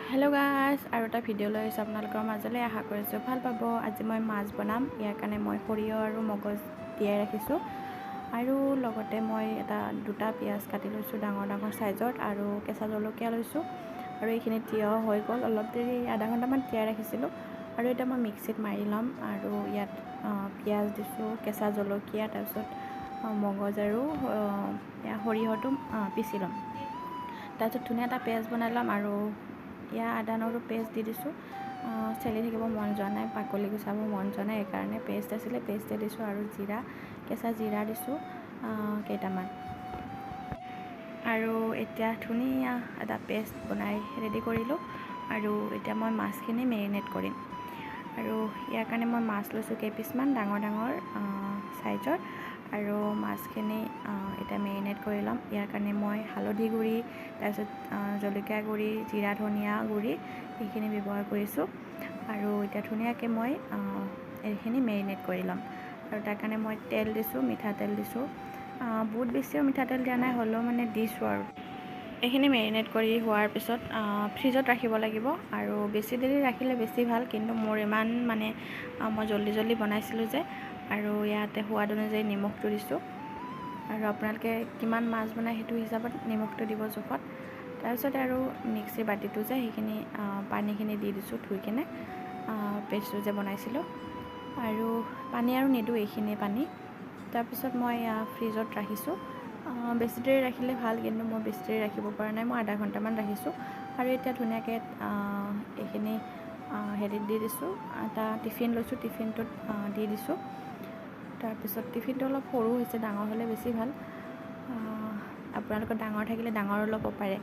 Hello guys আৰু এটা video লৈ আহিছো আপোনালোকৰ মাজলৈ আশা কৰিছো ভাল পাব। আজি মই মাছ বনাম। ইয়াৰ কাৰণে মই সৰিয়হ আৰু মগজ তিয়াই ৰাখিছো আৰু লগতে মই দুটা পিয়াজ কাটি লৈছো ডাঙৰ ডাঙৰ সাইজৰ আৰু কেঁচা জলকীয়া লৈছো আৰু এইখিনি তিয়াও হৈ গ'ল। অলপ দেৰি আধা ঘণ্টামান তিয়াই ৰাখিছিলো আৰু এটা মই মিক্সিত মাৰি লম আৰু ইয়াত পিয়াজ দিছো, কেঁচা জলকীয়া, তাৰপিছত মগজ আৰু সৰিয়হটো পিচি লম। তাৰপিছত ধুনীয়া এটা পেষ্ট বনাই লম আৰু আদা নহৰু পেষ্ট দি দিছোঁ। চেলি থাকিব মন যোৱা নাই, পাকলি গুচাব মন যোৱা নাই, সেইকাৰণে পেষ্ট আছিলে পেষ্টে দিছোঁ আৰু জিৰা, কেঁচা জিৰা দিছোঁ কেইটামান। আৰু এতিয়া ধুনীয়া এটা পেষ্ট বনাই ৰেডি কৰিলোঁ আৰু এতিয়া মই মাছখিনি মেৰিনেট কৰিম। আৰু ইয়াৰ কাৰণে মই মাছ লৈছোঁ কেইপিচমান ডাঙৰ ডাঙৰ সাইজৰ আৰু মাছখিনি এতিয়া মেৰিনেট কৰি ল'ম। ইয়াৰ কাৰণে মই হালধি গুড়ি, তাৰপিছত জলকীয়া গুড়ি, জিৰা ধনিয়া গুড়ি এইখিনি ব্যৱহাৰ কৰিছোঁ আৰু এতিয়া ধুনীয়াকৈ মই এইখিনি মেৰিনেট কৰি ল'ম। আৰু তাৰ কাৰণে মই তেল দিছোঁ, মিঠাতেল দিছোঁ। বহুত বেছিও মিঠাতেল দিয়া নাই, হ'লেও মানে দিছোঁ আৰু এইখিনি মেৰিনেট কৰি হোৱাৰ পিছত ফ্ৰিজত ৰাখিব লাগিব আৰু বেছি দেৰি ৰাখিলে বেছি ভাল, কিন্তু মোৰ ইমান মানে মই জল্দি বনাইছিলোঁ যে আৰু ইয়াতে সোৱাদ অনুযায়ী নিমখটো দিছোঁ আৰু আপোনালোকে কিমান মাছ বনায় সেইটো হিচাপত নিমখটো দিব জোখত। তাৰপিছত আৰু মিক্সিৰ বাতিটো যে সেইখিনি পানীখিনি দি দিছোঁ ধুই কিনে পেষ্টটো যে বনাইছিলোঁ আৰু পানী আৰু নিদিওঁ, এইখিনিয়ে পানী। তাৰপিছত মই ফ্ৰিজত ৰাখিছোঁ। বেছি দেৰি ৰাখিলে ভাল, কিন্তু মই বেছি দেৰি ৰাখিব পৰা নাই, মই আধা ঘণ্টামান ৰাখিছোঁ আৰু এতিয়া ধুনীয়াকৈ এইখিনি হেৰিত দি দিছোঁ। এটা টিফিন লৈছোঁ, টিফিনটোত দি দিছোঁ। তাৰপিছত টিফিনটো অলপ সৰু হৈছে, ডাঙৰ হ'লে বেছি ভাল। আপোনালোকৰ ডাঙৰ থাকিলে ডাঙৰ ল'ব পাৰে।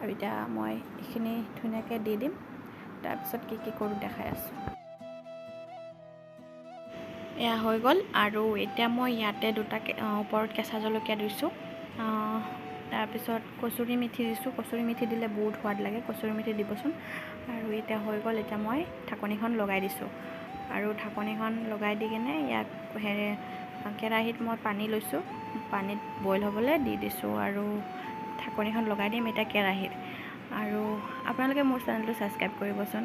আৰু এতিয়া মই এইখিনি ধুনীয়াকৈ দি দিম। তাৰপিছত কি কৰোঁ দেখাই আছোঁ। এয়া হৈ গ'ল আৰু এতিয়া মই ইয়াতে দুটা ওপৰত কেঁচা জলকীয়া দিছোঁ। তাৰপিছত কচুৰি মিঠি দিছোঁ। কচুৰি মিঠি দিলে বহুত সোৱাদ লাগে, কচুৰি মিঠি দিবচোন। আৰু এতিয়া হৈ গ'ল। এতিয়া মই ঢাকনিখন লগাই দিছোঁ আৰু ঢাকনিখন লগাই দি কিনে ইয়াক কেৰাহীত মই পানী লৈছোঁ, পানীত বইল হ'বলৈ দি দিছোঁ আৰু ঢাকনিখন লগাই দিম এতিয়া কেৰাহীত। আৰু আপোনালোকে মোৰ চেনেলটো ছাবস্ক্ৰাইব কৰিবচোন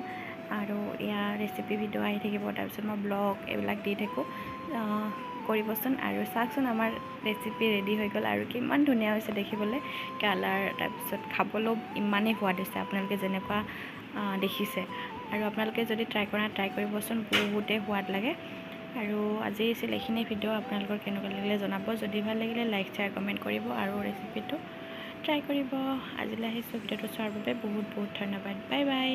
আৰু ইয়াৰ ৰেচিপি ভিডিঅ' আহি থাকিব। তাৰপিছত মই ব্লগ এইবিলাক দি থাকোঁ, কৰিবচোন। আৰু চাওকচোন আমাৰ ৰেচিপি ৰেডি হৈ গ'ল আৰু কিমান ধুনীয়া হৈছে দেখিবলৈ, কালাৰ, তাৰপিছত খাবলৈও ইমানেই সোৱাদ হৈছে আপোনালোকে যেনেকুৱা দেখিছে। আৰু আপোনালোকে যদি ট্ৰাই কৰিবচোন, বহুতেই সোৱাদ লাগে। আৰু আজি আছিল এইখিনি ভিডিঅ'। আপোনালোকৰ কেনেকুৱা লাগিলে জনাব। যদি ভাল লাগিলে লাইক, শ্বেয়াৰ, কমেণ্ট কৰিব আৰু ৰেচিপিটো ট্ৰাই কৰিব। আজিলৈ আহিছোঁ। ভিডিঅ'টো চোৱাৰ বাবে বহুত ধন্যবাদ। Bye bye.